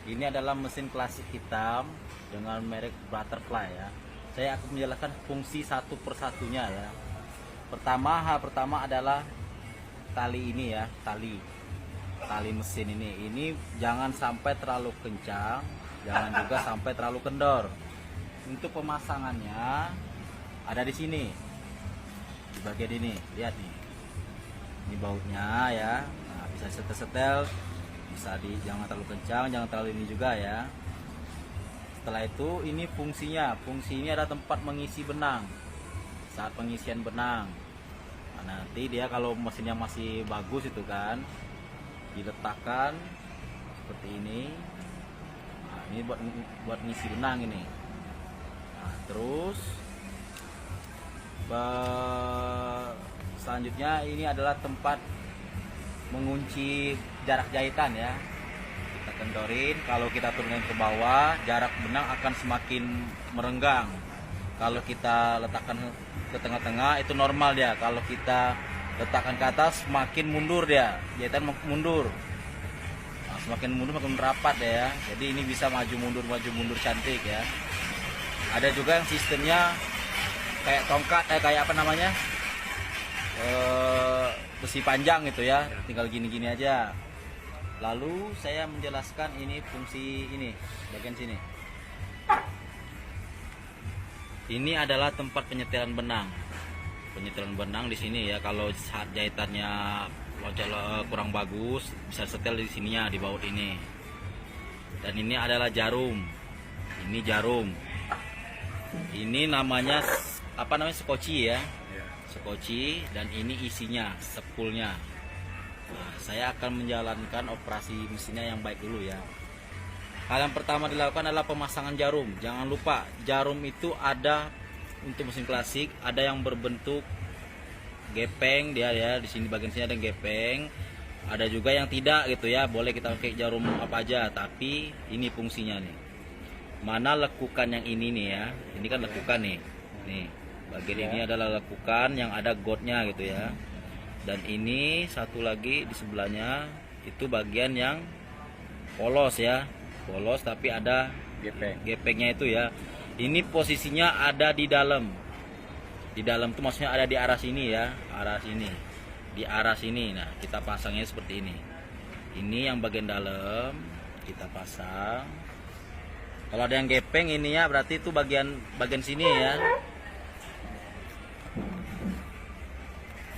Ini adalah mesin klasik hitam dengan merek Butterfly ya. Saya akan menjelaskan fungsi satu persatunya ya. Hal pertama adalah tali ini ya, tali mesin ini. Ini jangan sampai terlalu kencang, jangan juga sampai terlalu kendor. Untuk pemasangannya ada di sini, di bagian ini, lihat nih. Ini bautnya ya. Nah, bisa setel-setel, bisa jangan terlalu kencang, jangan terlalu ini juga ya. Setelah itu ini fungsinya ada tempat mengisi benang saat pengisian benang. Nah, nanti dia kalau mesinnya masih bagus itu kan diletakkan seperti ini. Nah, ini buat ngisi benang ini. Nah, terus selanjutnya ini adalah tempat mengunci jarak jahitan ya. Kita kendorin, kalau kita turunin ke bawah jarak benang akan semakin merenggang. Kalau kita letakkan ke tengah-tengah itu normal dia. Kalau kita letakkan ke atas semakin mundur dia, jahitan mundur. Nah, semakin mundur makin rapat ya. Jadi ini bisa maju mundur cantik ya. Ada juga yang sistemnya kayak tongkat kayak apa namanya, besi panjang gitu ya, tinggal gini-gini aja. Lalu saya menjelaskan ini fungsi ini bagian sini. Ini adalah tempat penyetelan benang. Penyetelan benang di sini ya. Kalau saat jahitannya kurang bagus, bisa setel di sininya, di baut ini. Dan ini adalah jarum. Ini jarum. Ini namanya apa namanya, skoci ya. Skoci, dan ini isinya, sepulnya. Nah, saya akan menjalankan operasi mesinnya yang baik dulu ya. Hal yang pertama dilakukan adalah pemasangan jarum. Jangan lupa jarum itu ada untuk mesin klasik, ada yang berbentuk gepeng dia ya. Di sini bagian sini ada gepeng. Ada juga yang tidak gitu ya. Boleh kita pakai jarum apa aja, tapi ini fungsinya nih. Mana lekukan yang ini nih ya. Ini kan lekukan nih. Nih. Bagian ini adalah lekukan yang ada gotnya gitu ya. Dan ini satu lagi di sebelahnya itu bagian yang polos ya. Polos tapi ada gepengnya itu ya. Ini posisinya ada di dalam. Di dalam itu maksudnya ada di arah sini ya. Arah sini. Di arah sini. Nah, kita pasangnya seperti ini. Ini yang bagian dalam kita pasang. Kalau ada yang gepeng ini ya berarti itu bagian sini ya.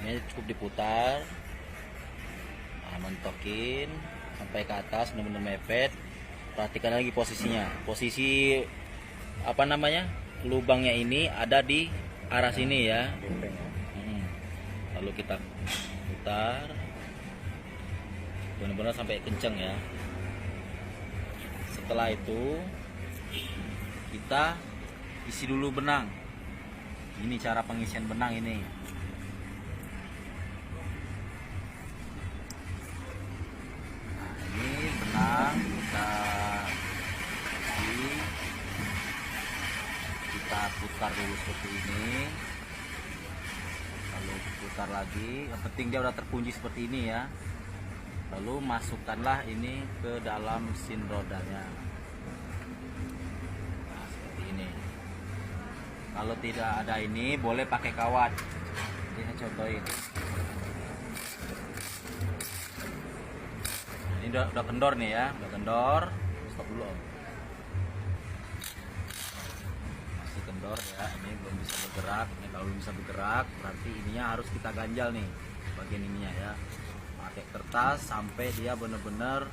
Ini cukup diputar, nah, mentokin sampai ke atas benar-benar mepet. Perhatikan lagi posisinya. Posisi apa namanya, lubangnya ini ada di arah sini ya. Lalu kita putar benar-benar sampai kenceng ya. Setelah itu kita isi dulu benang. Ini cara pengisian benang ini. Kita putar dulu seperti ini, lalu putar lagi. Yang penting dia udah terkunci seperti ini ya. Lalu masukkanlah ini ke dalam mesin rodanya. Nah, seperti ini. Kalau tidak ada ini boleh pakai kawat. Ini saya contohin. Ini udah kendor nih ya, udah kendor. Stop dulu Om. Masih kendor ya, ini belum bisa bergerak. Ini kalau belum bisa bergerak berarti ininya harus kita ganjal nih bagian ininya ya. Pakai kertas sampai dia benar-benar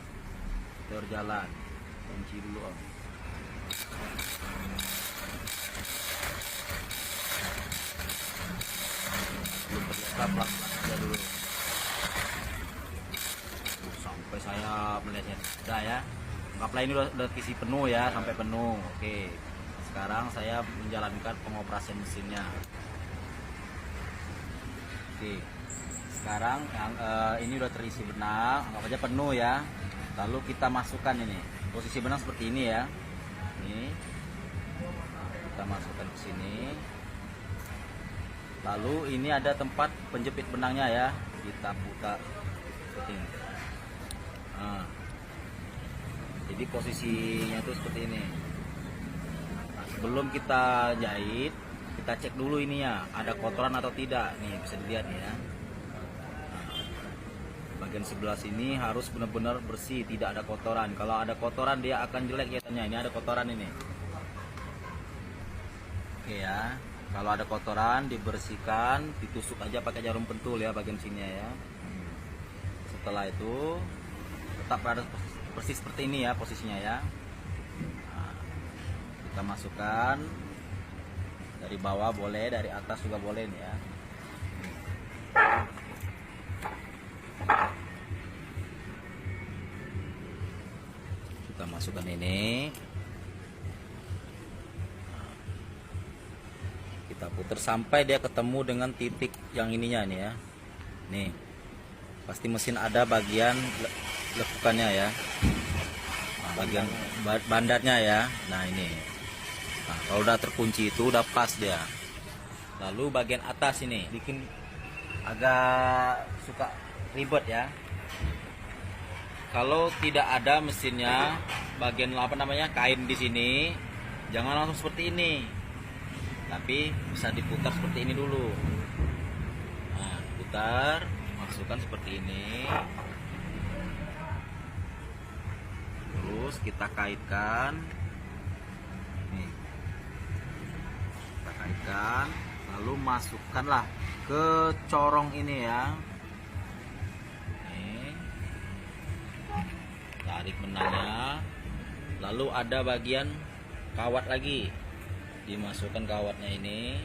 berjalan. Kunci dulu Om. Belum terlihat, pelan-pelan aja dulu. Sampai saya melihatnya sudah ya. Anggaplah ini udah isi penuh ya, sampai penuh. Oke, sekarang saya menjalankan pengoperasian mesinnya. Oke, sekarang ini udah terisi benang, anggap aja penuh ya. Lalu kita masukkan ini, posisi benang seperti ini ya. Ini kita masukkan ke sini. Lalu ini ada tempat penjepit benangnya ya, kita buka seperti ini. Nah, Jadi posisinya tuh seperti ini. Nah, sebelum kita jahit, kita cek dulu ininya ada kotoran atau tidak. Nih bisa dilihat nih ya. Bagian sebelah sini harus benar-benar bersih, tidak ada kotoran. Kalau ada kotoran dia akan jelek jahitannya. Ini ada kotoran ini. Oke ya. Kalau ada kotoran dibersihkan, ditusuk aja pakai jarum pentul ya bagian sini ya. Setelah itu tetap berada persis seperti ini ya posisinya ya. Nah, kita masukkan dari bawah boleh, dari atas juga boleh nih ya. Kita masukkan ini. Kita putar sampai dia ketemu dengan titik yang ininya nih ya. Nih. Pasti mesin ada bagian lekukannya ya. Nah, bagian bandarnya ya. Nah, ini. Nah, kalau udah terkunci itu udah pas dia. Lalu bagian atas ini bikin agak suka ribet ya. Kalau tidak ada mesinnya, bagian apa namanya kain di sini, jangan langsung seperti ini. Tapi bisa diputar seperti ini dulu. Nah, putar, masukkan seperti ini. Terus kita kaitkan. Nih. Kita kaitkan, lalu masukkanlah ke corong ini ya. Nih. Tarik benangnya. Lalu ada bagian kawat lagi. Dimasukkan kawatnya ini.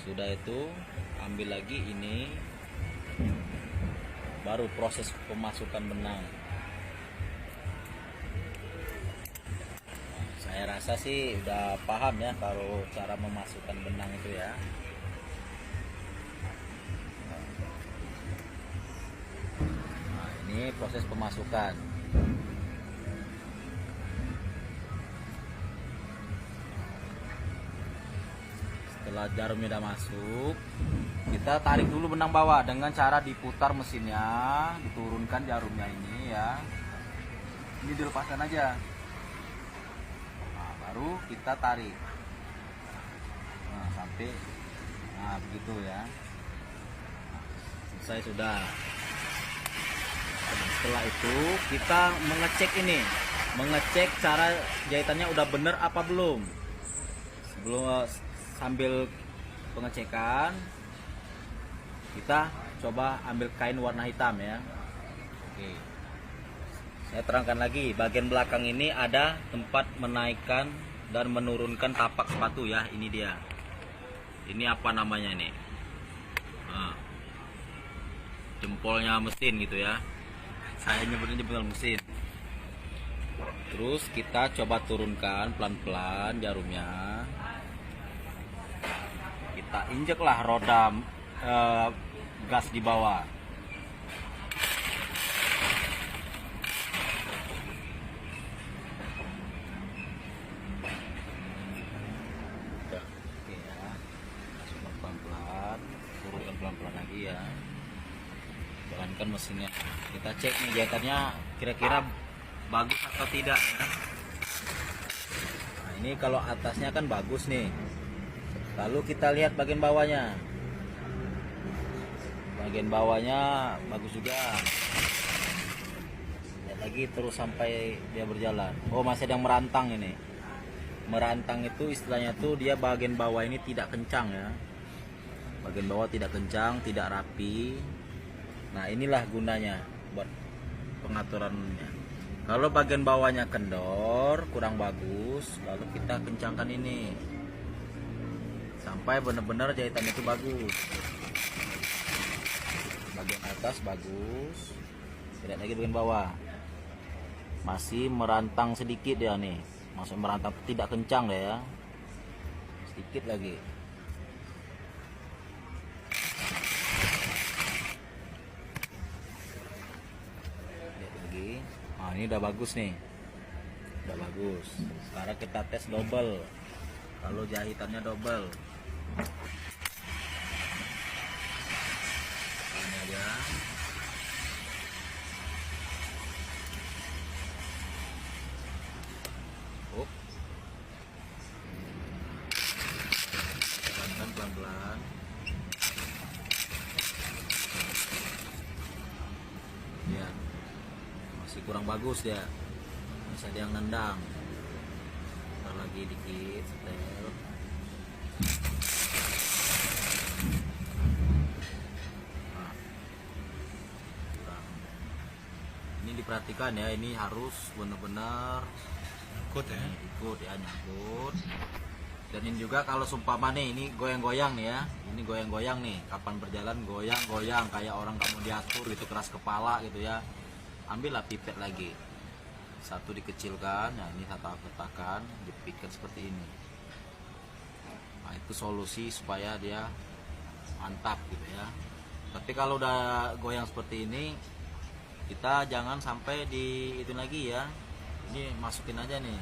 Sudah itu ambil lagi ini, baru proses pemasukan benang. Nah, saya rasa sih udah paham ya kalau cara memasukkan benang itu ya. Nah, ini proses pemasukan. Setelah jarumnya udah masuk, kita tarik dulu benang bawah dengan cara diputar mesinnya, diturunkan jarumnya ini ya. Ini dilepaskan aja. Nah, baru kita tarik. Nah, sampai begitu ya. Nah, selesai sudah. Setelah itu kita mengecek cara jahitannya udah bener apa belum. Sambil pengecekan, kita coba ambil kain warna hitam ya. Oke. Saya terangkan lagi, bagian belakang ini ada tempat menaikkan dan menurunkan tapak sepatu ya. Ini dia. Ini apa namanya ini? Nah, jempolnya mesin gitu ya. Saya nyebutnya jempol mesin. Terus kita coba turunkan pelan-pelan jarumnya. Kita injeklah roda gas di bawah. Oke ya, masukkan pelan-pelan, turunkan pelan-pelan lagi ya. Jalankan mesinnya. Kita cek nih jahitannya kira-kira bagus atau tidak ya. Nah, ini kalau atasnya kan bagus nih. Lalu kita lihat bagian bawahnya. Bagian bawahnya bagus juga. Lihat lagi terus sampai dia berjalan. Oh, masih ada yang merantang ini. Merantang itu istilahnya tuh dia bagian bawah ini tidak kencang ya. Bagian bawah tidak kencang, tidak rapi. Nah, inilah gunanya buat pengaturannya. Kalau bagian bawahnya kendor, kurang bagus, lalu kita kencangkan ini. Sampai benar-benar jahitan itu bagus. Bagian atas bagus. Lihat lagi bagian bawah. Masih merantang sedikit ya nih. Masih merantang tidak kencang deh ya. Sedikit lagi. Lihat lagi. Nah, ini udah bagus nih. Udah bagus. Sekarang kita tes double. Kalau jahitannya double. Ini aja. kurang bagus dia, bisa dia yang nendang. Ntar lagi dikit setel. Nah, ini diperhatikan ya, ini harus benar-benar Ikut ya. ikut ya, nyangkut. Dan ini juga kalau sumpama nih ini goyang-goyang nih ya, ini goyang-goyang nih, kapan berjalan goyang-goyang kayak orang kamu diatur gitu, keras kepala gitu ya, ambillah pipet lagi, satu dikecilkan, nah ini satu aku tekan, dipikir seperti ini. Nah itu solusi supaya dia mantap gitu ya. Tapi kalau udah goyang seperti ini, kita jangan sampai di itu lagi ya, ini masukin aja nih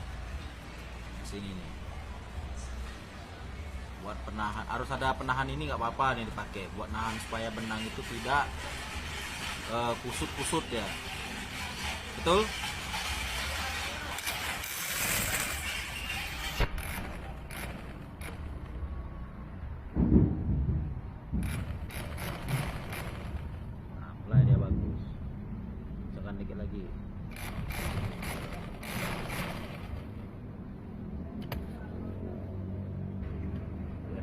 sini nih, buat penahan, harus ada penahan ini nggak apa-apa nih dipakai buat nahan supaya benang itu tidak kusut-kusut ya, betul. Nah, mulai dia bagus, tekan dikit lagi.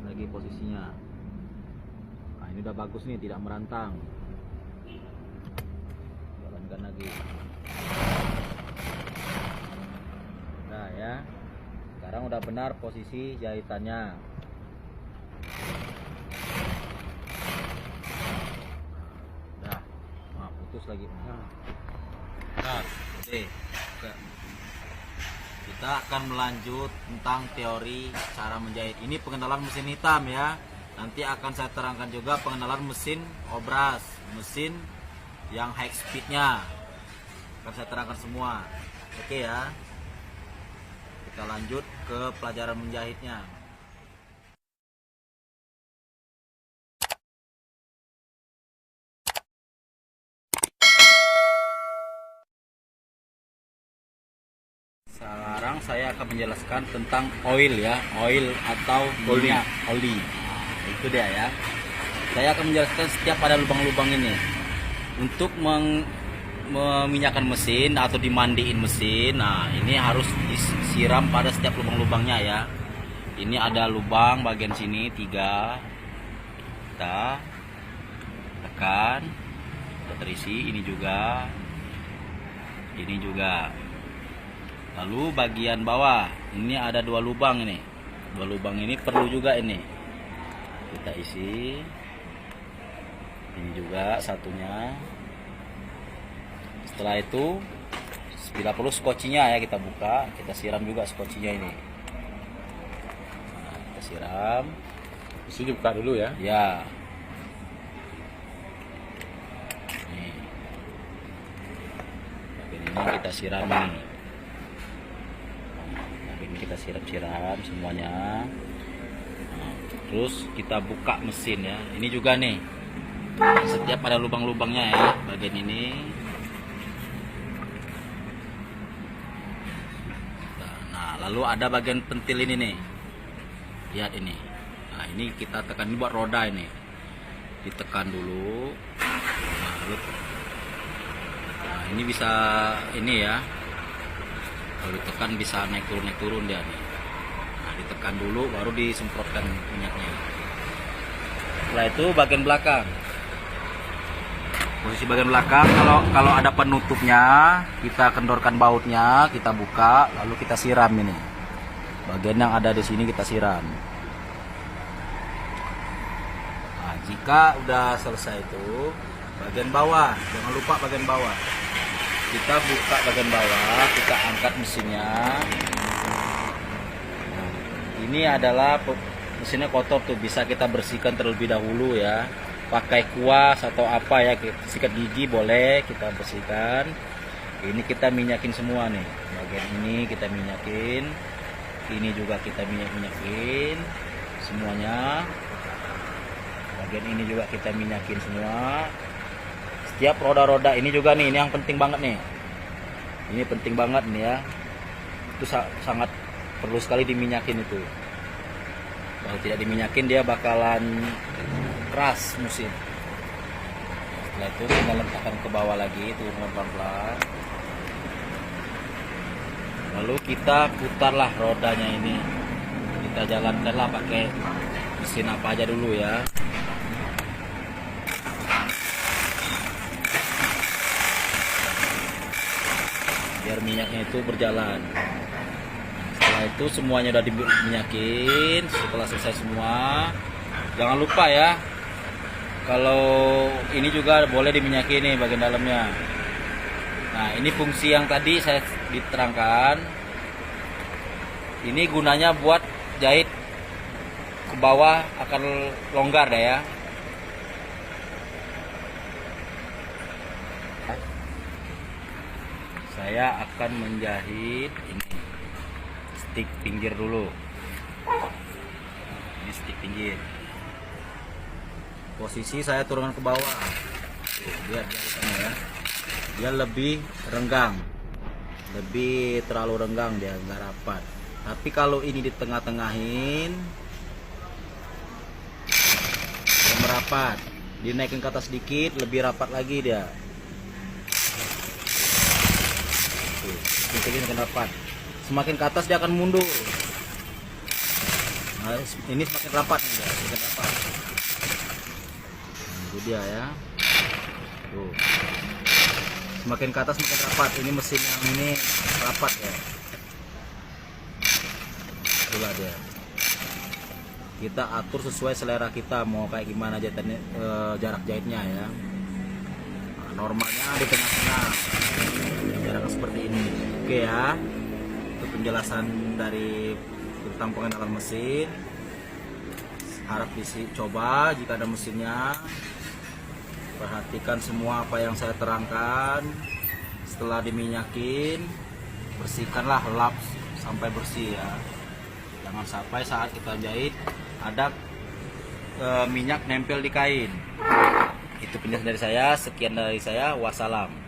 Lagi posisinya. Nah, ini udah bagus nih, tidak merantang. Jalankan lagi. Nah ya, sekarang udah benar posisi jahitannya. Nah, putus lagi. Nah, oke. Kita akan melanjut tentang teori cara menjahit. Ini pengenalan mesin hitam ya. Nanti akan saya terangkan juga pengenalan mesin obras, mesin yang high speednya. Akan saya terangkan semua. Oke ya. Kita lanjut ke pelajaran menjahitnya. Sekarang saya akan menjelaskan tentang oil ya, oil atau minyak oli. Nah, itu dia ya. Saya akan menjelaskan setiap pada lubang-lubang ini untuk meminyakan mesin atau dimandiin mesin. Nah ini harus disiram pada setiap lubang-lubangnya ya. Ini ada lubang bagian sini 3, kita tekan, terisi. Ini juga, ini juga. Lalu bagian bawah ini ada 2 lubang ini. 2 lubang ini perlu juga ini. Kita isi. Ini juga satunya. Setelah itu bila perlu skocinya ya kita buka, kita siram juga skocinya ini. Nah, kita siram. Isi dibuka dulu ya. Ya. Nih. Bagian ini kita siram ini. Kita siram-siram semuanya. Nah, terus kita buka mesin ya. Ini juga nih, setiap ada lubang-lubangnya ya, bagian ini. Nah lalu ada bagian pentil ini nih, lihat ini. Nah ini kita tekan, ini buat roda ini, ditekan dulu. Nah ini bisa ini ya, kalau ditekan bisa naik turun dia nih. Nah, ditekan dulu baru disemprotkan minyaknya. Setelah itu bagian belakang. Posisi bagian belakang, kalau ada penutupnya, kita kendorkan bautnya, kita buka, lalu kita siram ini. Bagian yang ada di sini kita siram. Nah, jika udah selesai itu, bagian bawah, jangan lupa bagian bawah. Kita buka bagian bawah, kita angkat mesinnya. Nah, ini adalah mesinnya kotor tuh, bisa kita bersihkan terlebih dahulu ya. Pakai kuas atau apa ya, sikat gigi boleh kita bersihkan. Ini kita minyakin semua nih. Bagian ini kita minyakin. Ini juga kita minyakin semuanya. Bagian ini juga kita minyakin semua. Setiap roda-roda ini juga nih, ini yang penting banget nih. Ini penting banget nih ya. Itu sangat perlu sekali diminyakin itu. Kalau tidak diminyakin dia bakalan keras mesin. Setelah itu kita letakkan ke bawah lagi, turun pelan-pelan. Lalu kita putarlah rodanya ini. Kita jalankanlah pakai mesin apa aja dulu ya. Biar minyaknya itu berjalan. Setelah itu semuanya udah diminyakin. Setelah selesai semua, jangan lupa ya, kalau ini juga boleh diminyakin nih bagian dalamnya. Nah, ini fungsi yang tadi saya diterangkan. Ini gunanya buat jahit ke bawah akan longgar deh ya. Saya akan menjahit ini stick pinggir dulu. Ini stick pinggir. Posisi saya turunkan ke bawah. Tuh, lihat jahitannya ya. Dia lebih renggang. Lebih terlalu renggang, dia nggak rapat. Tapi kalau ini di tengah-tengahin, dia merapat. Dinaikin ke atas sedikit, lebih rapat lagi dia. Ini akan rapat. Semakin ke atas dia akan mundur. Nah, ini semakin rapat nih, semakin rapat. Nah, itu dia ya. Tuh. Semakin ke atas semakin rapat. Ini mesin yang ini rapat ya. Itulah dia. Kita atur sesuai selera kita, mau kayak gimana jahitannya, jarak jahitnya ya. Nah, normalnya di tengah-tengah. Jaraknya seperti ini. Oke ya, itu penjelasan dari tentang pengenalan mesin. Harap coba jika ada mesinnya, perhatikan semua apa yang saya terangkan. Setelah diminyakin, bersihkanlah, lap sampai bersih ya. Jangan sampai saat kita jahit ada minyak nempel di kain. Itu penjelasan dari saya. Sekian dari saya, wassalam.